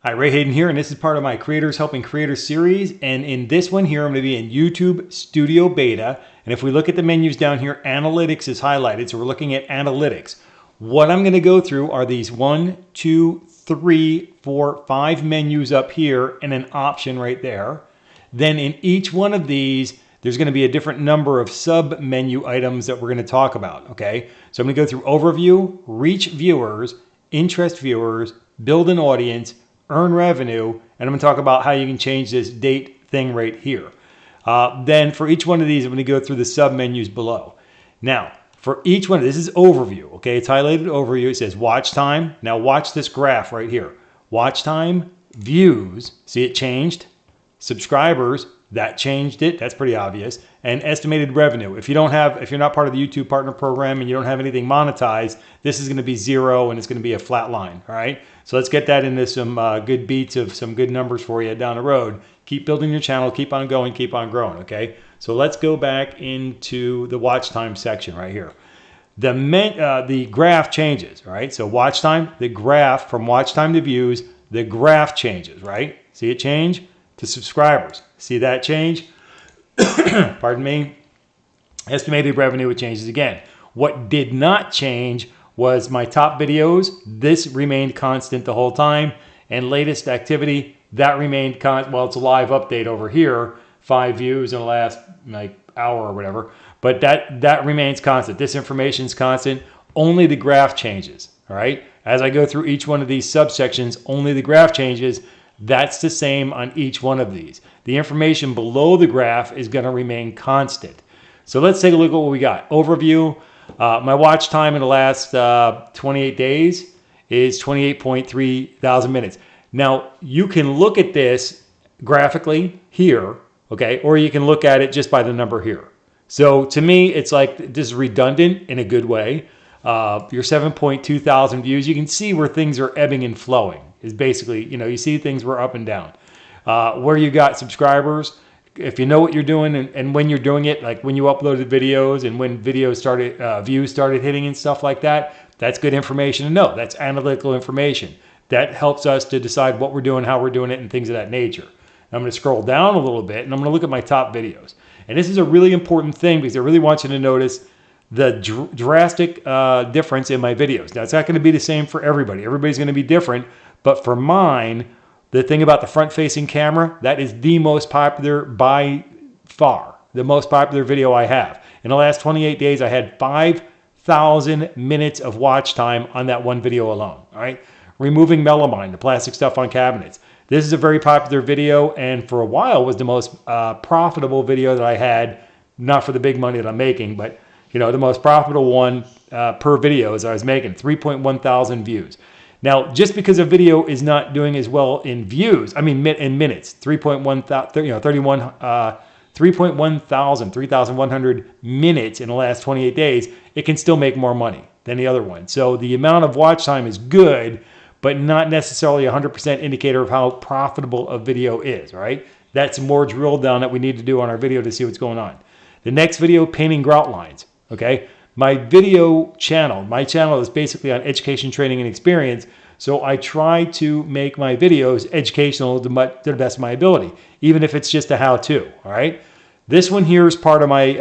Hi, Ray Hayden here, and this is part of my Creators Helping Creators series. And in this one here, I'm going to be in YouTube Studio Beta. And if we look at the menus down here, Analytics is highlighted. So we're looking at Analytics. What I'm going to go through are these 1, 2, 3, 4, 5 menus up here and an option right there. Then in each one of these, there's going to be a different number of sub menu items that we're going to talk about. Okay, so I'm going to go through Overview, Reach Viewers, Interest Viewers, Build an Audience, Earn Revenue, and I'm going to talk about how you can change this date thing right here. Then for each one of these, I'm going to go through the sub menus below. Now, for each one, this is overview. Okay, it's highlighted overview. It says watch time. Now watch this graph right here. Watch time, views. See it changed. Subscribers, that changed it. That's pretty obvious. And estimated revenue. If you're not part of the YouTube Partner Program and you don't have anything monetized, this is going to be 0 and it's going to be a flat line. All right. So let's get that into some good beats of some good numbers for you down the road. Keep building your channel. Keep on going. Keep on growing. Okay. So let's go back into the watch time section right here. The graph changes. All right. So watch time, the graph from watch time to views, the graph changes. Right. See it change? To subscribers. See that change? Pardon me. Estimated revenue, it changes again. What did not change was my top videos. This remained constant the whole time. And latest activity, that remained constant. Well, it's a live update over here. 5 views in the last hour or whatever. But that remains constant. This information is constant. Only the graph changes. All right. As I go through each one of these subsections, only the graph changes. That's the same on each one of these. The information below the graph is going to remain constant. So let's take a look at what we got. Overview. My watch time in the last 28 days is 28.3 thousand minutes. Now, you can look at this graphically here, okay, or you can look at it just by the number here. So to me, it's like this is redundant in a good way. Your 7.2 thousand views, you can see where things are ebbing and flowing. Is basically, you see things were up and down. Where you got subscribers, if you know what you're doing and when you're doing it, like when you uploaded videos and when videos started, views started hitting and stuff like that, that's good information to know. That's analytical information. That helps us to decide what we're doing, how we're doing it, and things of that nature. I'm going to scroll down a little bit and I'm going to look at my top videos. And this is a really important thing because I really want you to notice the drastic difference in my videos. Now, it's not going to be the same for everybody. Everybody's going to be different. But for mine, the thing about the front-facing camera, that is the most popular by far, the most popular video I have. In the last 28 days, I had 5,000 minutes of watch time on that one video alone. All right, removing melamine, the plastic stuff on cabinets. This is a very popular video, and for a while was the most profitable video that I had. Not for the big money that I'm making, but the most profitable one per video as I was making 3.1 thousand views. Now, just because a video is not doing as well in views, in minutes, 3,100 minutes in the last 28 days, it can still make more money than the other one. So the amount of watch time is good, but not necessarily a 100% indicator of how profitable a video is, right? That's more drill down that we need to do on our video to see what's going on. The next video, painting grout lines, okay? My channel is basically on education, training, and experience. So I try to make my videos educational to the best of my ability, even if it's just a how-to, all right? This one here is part of my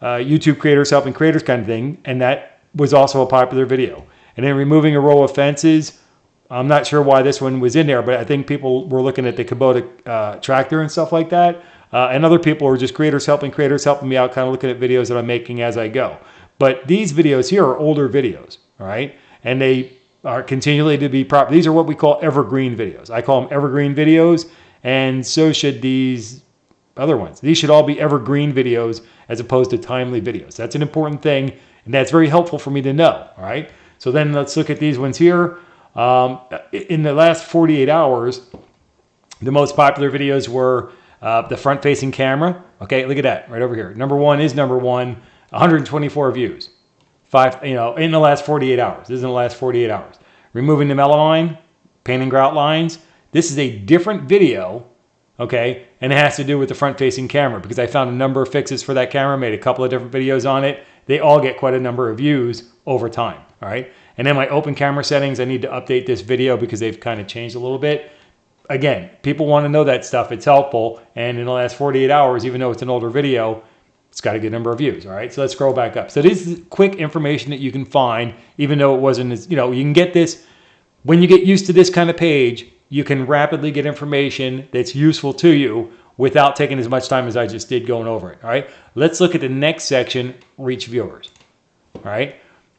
YouTube Creators Helping Creators kind of thing, and that was also a popular video. And then removing a row of fences, I'm not sure why this one was in there, but I think people were looking at the Kubota tractor and stuff like that. And other people are just creators helping me out, kind of looking at videos that I'm making as I go. But these videos here are older videos, all right? And they are continually to be proper. These are what we call evergreen videos. I call them evergreen videos, and so should these other ones. These should all be evergreen videos as opposed to timely videos. That's an important thing, and that's very helpful for me to know, all right? So then let's look at these ones here. In the last 48 hours, the most popular videos were the front-facing camera. Okay, look at that right over here. Number one is number one, 124 views. In the last 48 hours. This is in the last 48 hours. Removing the melamine, painting grout lines. This is a different video, okay, and it has to do with the front-facing camera because I found a number of fixes for that camera, made a couple of different videos on it. They all get quite a number of views over time, all right? And then my open camera settings, I need to update this video because they've kind of changed a little bit. Again, people want to know that stuff. It's helpful. And in the last 48 hours, even though it's an older video, it's got a good number of views. All right, so let's scroll back up. So this is quick information that you can find, even though it wasn't as, you know, you can get this. When you get used to this kind of page, you can rapidly get information that's useful to you without taking as much time as I just did going over it. All right, let's look at the next section, reach viewers. All right,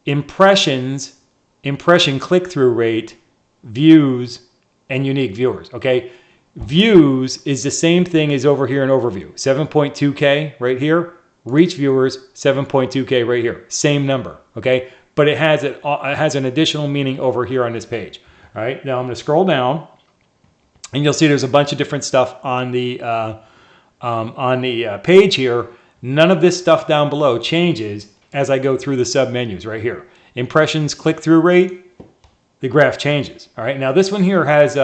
impressions, impression click-through rate, views, and unique viewers. Okay, views is the same thing as over here in overview, 7.2K right here. Reach viewers, 7.2K right here, same number. Okay, but it has an additional meaning over here on this page. All right, now I'm going to scroll down, and you'll see there's a bunch of different stuff on the page here. None of this stuff down below changes as I go through the sub menus right here. Impressions, click-through rate, the graph changes. All right, now this one here has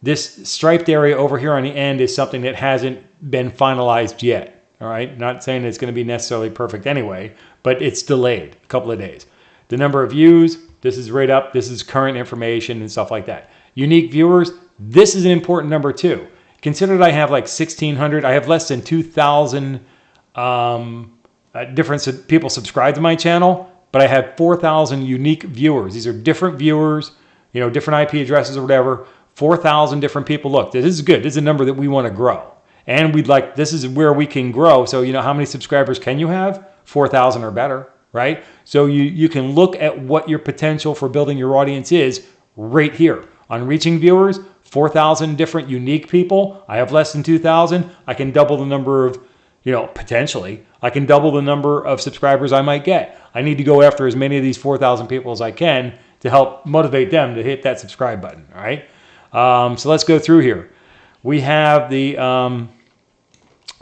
this striped area over here on the end is something that hasn't been finalized yet. All right, not saying it's going to be necessarily perfect anyway, but it's delayed a couple of days. The number of views, this is right up. This is current information and stuff like that. Unique viewers, this is an important number too. Consider that I have like 1,600. I have less than 2,000 different people subscribed to my channel, but I have 4,000 unique viewers. These are different viewers, you know, different IP addresses or whatever. 4,000 different people. Look, this is good. This is a number that we want to grow. And we'd like, this is where we can grow. So, you know, how many subscribers can you have? 4,000 or better, right? So you can look at what your potential for building your audience is right here. On reaching viewers, 4,000 different unique people. I have less than 2,000. I can double the number of, you know, potentially, I can double the number of subscribers I might get. I need to go after as many of these 4,000 people as I can to help motivate them to hit that subscribe button, all right? So let's go through here. We have the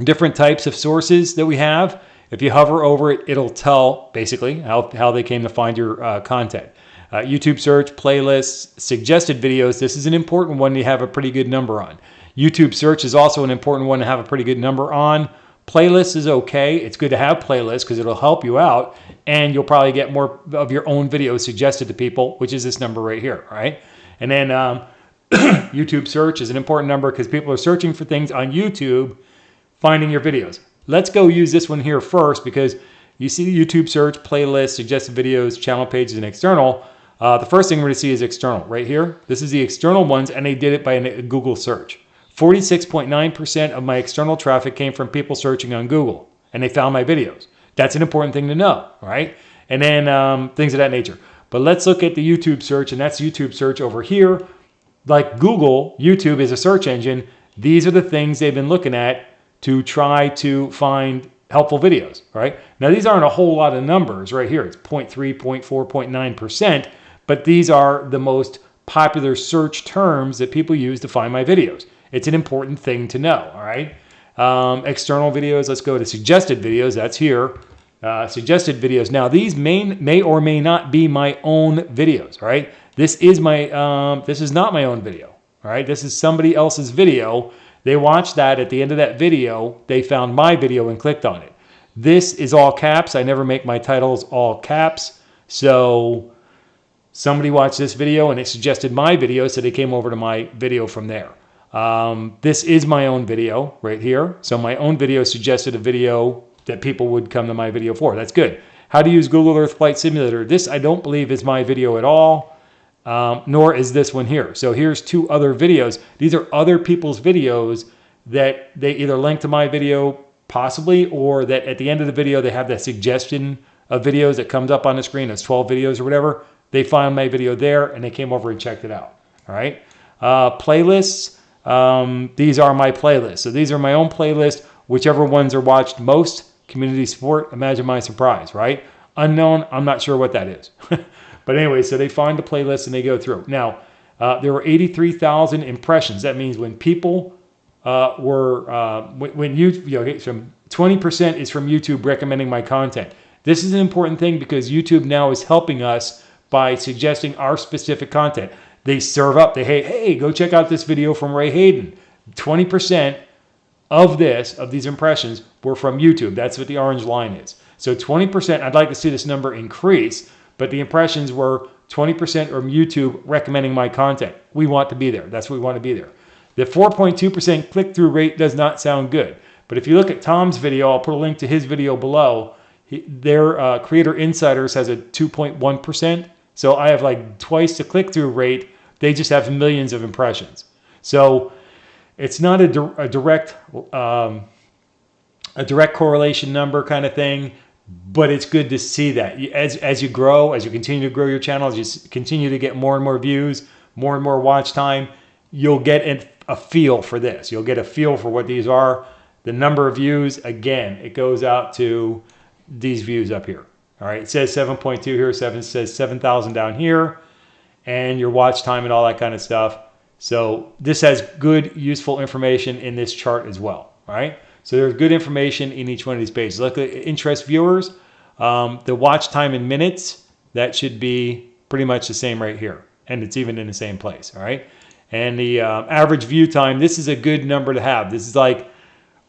different types of sources that we have. If you hover over it, it'll tell basically how they came to find your content. YouTube search, playlists, suggested videos. This is an important one to have a pretty good number on. YouTube search is also an important one to have a pretty good number on. Playlists is okay. It's good to have playlists because it'll help you out, and you'll probably get more of your own videos suggested to people, which is this number right here, all right? And then YouTube search is an important number because people are searching for things on YouTube, finding your videos. Let's go use this one here first because you see YouTube search, playlist, suggested videos, channel pages, and external. The first thing we're going to see is external right here. This is the external ones, and they did it by a Google search. 46.9% of my external traffic came from people searching on Google, and they found my videos. That's an important thing to know, right? And then things of that nature. But let's look at the YouTube search, and that's YouTube search over here. Like Google, YouTube is a search engine. These are the things they've been looking at to try to find helpful videos, right? Now, these aren't a whole lot of numbers right here. It's 0.3, 0.4, 0.9%, but these are the most popular search terms that people use to find my videos. It's an important thing to know, all right? External videos, let's go to suggested videos. That's here. Suggested videos. Now, these may or may not be my own videos, all right? This is not my own video, all right? This is somebody else's video. They watched that. At the end of that video, they found my video and clicked on it. This is all caps. I never make my titles all caps. So somebody watched this video and it suggested my video, so they came over to my video from there. This is my own video right here. So my own video suggested a video that people would come to my video for. That's good. How to use Google Earth Flight Simulator. This I don't believe is my video at all, nor is this one here. So here's two other videos. These are other people's videos that they either link to my video possibly, or that at the end of the video they have that suggestion of videos that comes up on the screen as 12 videos or whatever. They found my video there and they came over and checked it out. All right. Playlists. These are my playlists. So these are my own playlists. Whichever ones are watched most. Community support. Imagine my surprise, right? Unknown. I'm not sure what that is. But anyway, so they find the playlist and they go through. Now, there were 83,000 impressions. That means when people when you know, from 20% is from YouTube recommending my content. This is an important thing because YouTube now is helping us by suggesting our specific content. They serve up, hey, go check out this video from Ray Hayden. 20% of these impressions were from YouTube. That's what the orange line is. So 20%, I'd like to see this number increase, but the impressions were 20% from YouTube recommending my content. We want to be there. That's what we want to be there. The 4.2% click-through rate does not sound good. But if you look at Tom's video, I'll put a link to his video below. Their Creator Insiders has a 2.1%. So I have like twice the click-through rate. They just have millions of impressions. So it's not a direct correlation number kind of thing, but it's good to see that as you grow, as you continue to grow your channel, as you continue to get more and more views, more and more watch time, you'll get a feel for this. You'll get a feel for what these are. The number of views, again, it goes out to these views up here. All right, it says 7.2 here, says 7,000 down here, and your watch time and all that kind of stuff. So this has good, useful information in this chart as well. All right, so there's good information in each one of these pages. Look at interest viewers, the watch time in minutes, that should be pretty much the same right here, and it's even in the same place. All right, and the average view time, this is a good number to have. This is like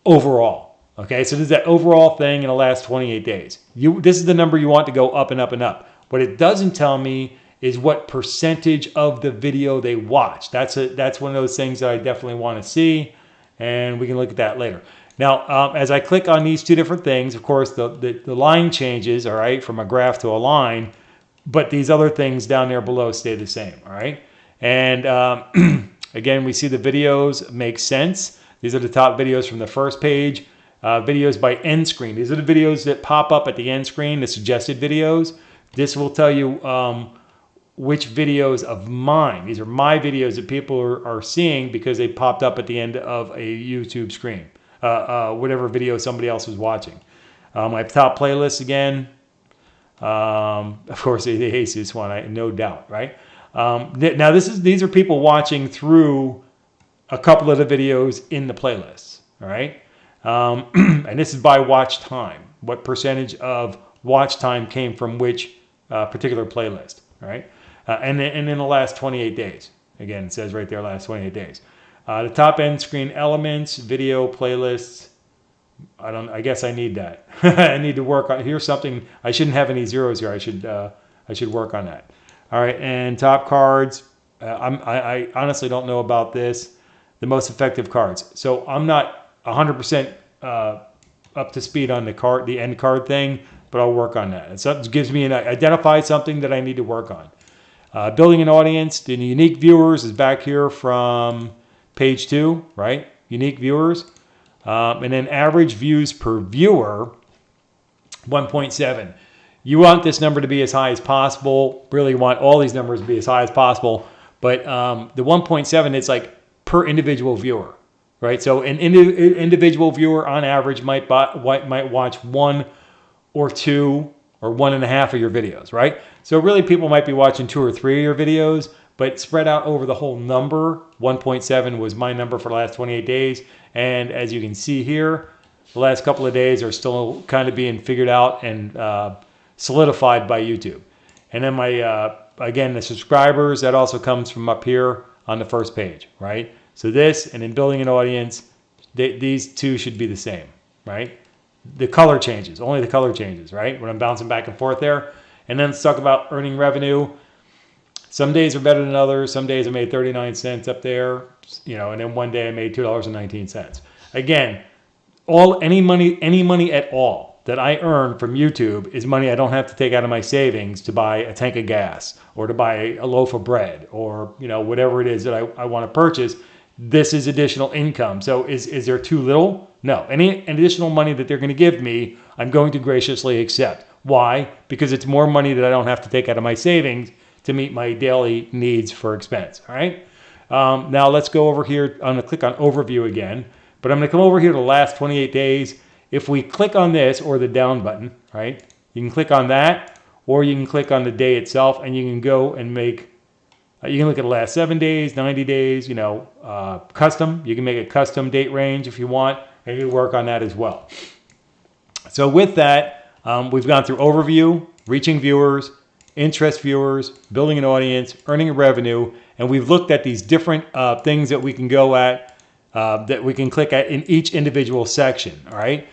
overall. Okay, so this is that overall thing in the last 28 days. This is the number you want to go up and up and up. What it doesn't tell me is what percentage of the video they watch. That's one of those things that I definitely want to see, and we can look at that later. Now, as I click on these two different things, of course, the line changes, all right, from a graph to a line, but these other things down there below stay the same, all right? And again, we see the videos make sense. These are the top videos from the first page. Videos by end screen. These are the videos that pop up at the end screen, the suggested videos. This will tell you which videos of mine. These are my videos that people are seeing because they popped up at the end of a YouTube screen. Whatever video somebody else was watching. My top playlists again. Of course, the Jesus one, no doubt, right? Now these are people watching through a couple of the videos in the playlists, all right? And this is by watch time. What percentage of watch time came from which particular playlist, all right? And in the last 28 days. Again, it says right there, last 28 days. The top end screen elements, video playlists. I guess I need that. I need to work on. Here's something. I shouldn't have any zeros here. I should work on that. All right, and top cards. I honestly don't know about this. The most effective cards. So I'm not 100% up to speed on the end card thing, but I'll work on that. It gives me identify something that I need to work on. Building an audience. The unique viewers is back here from page 2, right? Unique viewers. And then average views per viewer, 1.7. You want this number to be as high as possible. Really want all these numbers to be as high as possible. But the 1.7, it's like per individual viewer, right? So an individual viewer on average might watch 1 or 2 or 1.5 of your videos, right? So really people might be watching 2 or 3 of your videos, but spread out over the whole number. 1.7 was my number for the last 28 days. And as you can see here, the last couple of days are still kind of being figured out and solidified by YouTube. And then my, again, the subscribers, that also comes from up here on the first page, right? So this, and in building an audience, these two should be the same, right? The color changes, only the color changes, right? When I'm bouncing back and forth there. And then let's talk about earning revenue. Some days are better than others. Some days I made 39 cents up there, and then one day I made $2.19. Again, any money at all that I earn from YouTube is money I don't have to take out of my savings to buy a tank of gas or to buy a loaf of bread or whatever it is that I want to purchase. This is additional income. So is there too little? No. Any additional money that they're going to give me, I'm going to graciously accept. Why? Because it's more money that I don't have to take out of my savings to meet my daily needs for expense. All right. Now let's go over here. I'm going to click on overview again, but I'm going to come over here to the last 28 days. If we click on this or the down button, right, you can click on that, or you can click on the day itself, and you can go and make, you can look at the last 7 days, 90 days, custom. You can make a custom date range if you want, and you work on that as well. So with that, we've gone through overview, reaching viewers, interest viewers, building an audience, earning revenue, and we've looked at these different things that we can go at, that we can click at in each individual section, all right?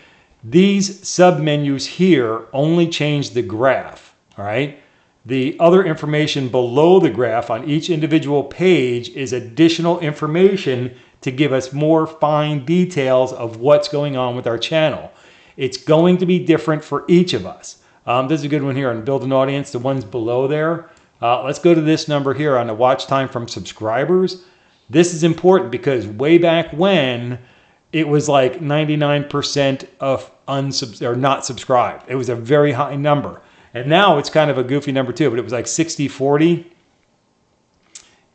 These submenus here only change the graph, all right? The other information below the graph on each individual page is additional information to give us more fine details of what's going on with our channel. It's going to be different for each of us. This is a good one here on build an audience, the ones below there. Let's go to this number here on the watch time from subscribers. This is important because way back when, it was like 99% of not subscribed. It was a very high number. And now it's kind of a goofy number too, but it was like 60-40.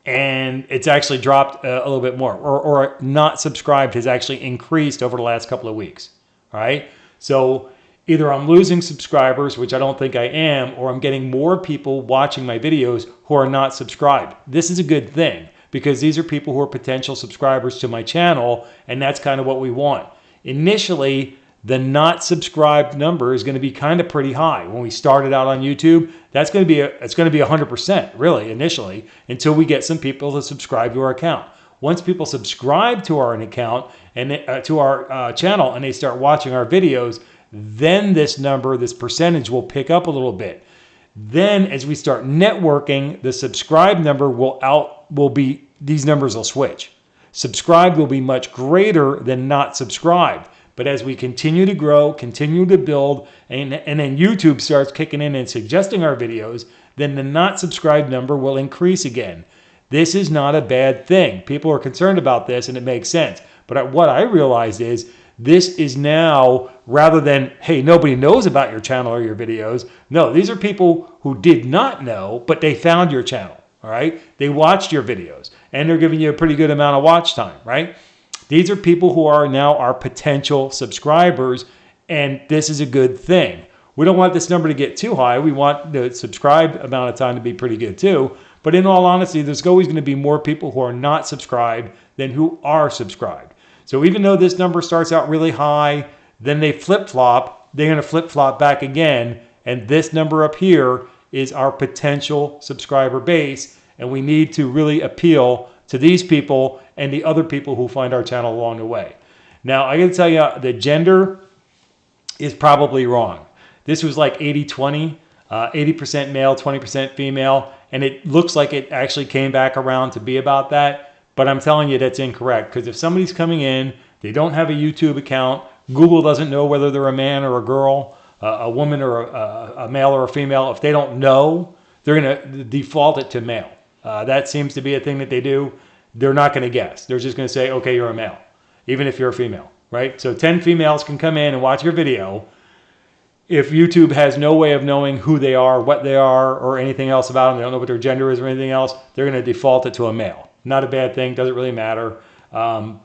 And it's actually dropped a little bit more. Or not subscribed has actually increased over the last couple of weeks. All right? So either I'm losing subscribers, which I don't think I am, or I'm getting more people watching my videos who are not subscribed. This is a good thing because these are people who are potential subscribers to my channel, and that's kind of what we want. Initially, the not subscribed number is going to be kind of pretty high. When we started out on YouTube, it's going to be 100% really initially until we get some people to subscribe to our account. Once people subscribe to our account and to our channel and they start watching our videos, then this number, this percentage will pick up a little bit. Then as we start networking, the subscribe number these numbers will switch. Subscribed will be much greater than not subscribed. But as we continue to grow, continue to build, and then YouTube starts kicking in and suggesting our videos, then the not subscribed number will increase again. This is not a bad thing. People are concerned about this and it makes sense. But what I realized is this is now, rather than, hey, nobody knows about your channel or your videos. No, these are people who did not know, but they found your channel, all right? They watched your videos and they're giving you a pretty good amount of watch time, right? These are people who are now our potential subscribers, and this is a good thing. We don't want this number to get too high. We want the subscribe amount of time to be pretty good too. But in all honesty, there's always going to be more people who are not subscribed than who are subscribed. So even though this number starts out really high, then they flip-flop, they're going to flip-flop back again, and this number up here is our potential subscriber base, and we need to really appeal to these people and the other people who find our channel along the way. Now, I got to tell you, the gender is probably wrong. This was like 80-20, 80% male, 20% female, and it looks like it actually came back around to be about that, but I'm telling you that's incorrect, because if somebody's coming in, they don't have a YouTube account, Google doesn't know whether they're a man or a girl, a woman or a male or a female. If they don't know, they're going to default it to male. That seems to be a thing that they do. They're not going to guess. They're just going to say, okay, you're a male, even if you're a female, right? So 10 females can come in and watch your video. If YouTube has no way of knowing who they are, what they are, or anything else about them, they don't know what their gender is or anything else, they're going to default it to a male. Not a bad thing. Doesn't really matter.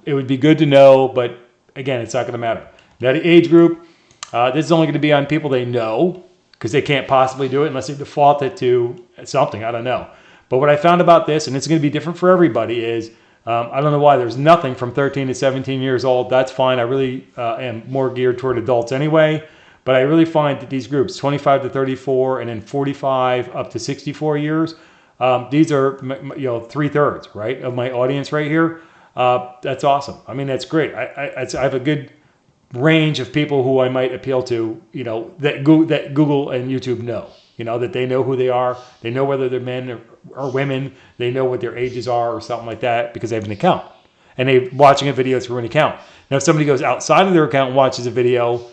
It would be good to know, but again, it's not going to matter. Now, the age group, this is only going to be on people they know, because they can't possibly do it unless they default it to something. I don't know. But what I found about this, and it's going to be different for everybody, is I don't know why there's nothing from 13 to 17 years old. That's fine. I really am more geared toward adults anyway. But I really find that these groups, 25 to 34 and then 45 up to 64 years, these are 3/3, right, of my audience right here. That's awesome. I mean, that's great. I have a good range of people who I might appeal to, that Google and YouTube know. That they know who they are. They know whether they're men or women. They know what their ages are or something like that because they have an account. And they're watching a video through an account. Now, if somebody goes outside of their account and watches a video,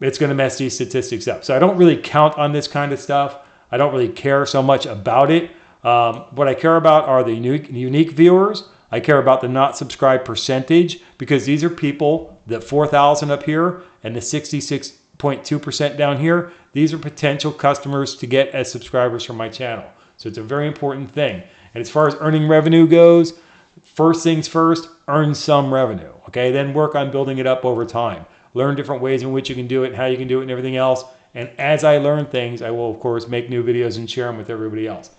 it's going to mess these statistics up. So I don't really count on this kind of stuff. I don't really care so much about it. What I care about are the unique viewers. I care about the not subscribed percentage because these are people, the 4,000 up here and the 66.2% down here. These are potential customers to get as subscribers from my channel. So it's a very important thing. And as far as earning revenue goes, first things first, earn some revenue. Okay, then work on building it up over time. Learn different ways in which you can do it, how you can do it, and everything else. And as I learn things, I will, of course, make new videos and share them with everybody else.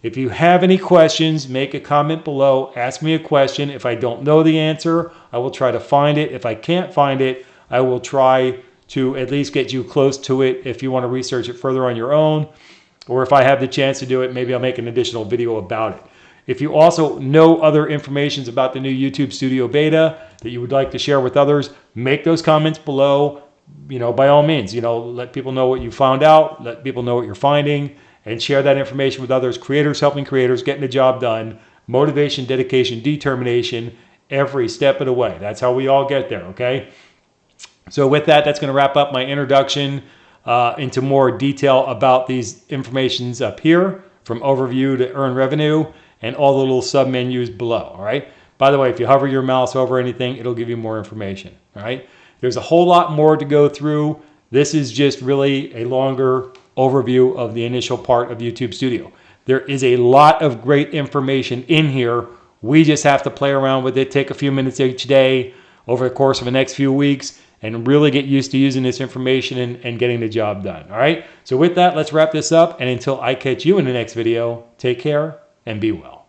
If you have any questions, make a comment below. Ask me a question. If I don't know the answer, I will try to find it. If I can't find it, I will try to at least get you close to it if you want to research it further on your own. Or if I have the chance to do it, maybe I'll make an additional video about it. If you also know other information about the new YouTube Studio Beta that you would like to share with others, make those comments below. By all means, let people know what you found out. Let people know what you're finding. and share that information with others. Creators helping creators, getting the job done. Motivation, dedication, determination, every step of the way. That's how we all get there, okay? So with that, that's going to wrap up my introduction into more detail about these informations up here, from overview to earn revenue, and all the little sub-menus below, all right? By the way, if you hover your mouse over anything, it'll give you more information, all right? There's a whole lot more to go through. This is just really a longer overview of the initial part of YouTube Studio. There is a lot of great information in here. We just have to play around with it, take a few minutes each day over the course of the next few weeks, and really get used to using this information and getting the job done, all right? So with that, let's wrap this up, and until I catch you in the next video, take care and be well.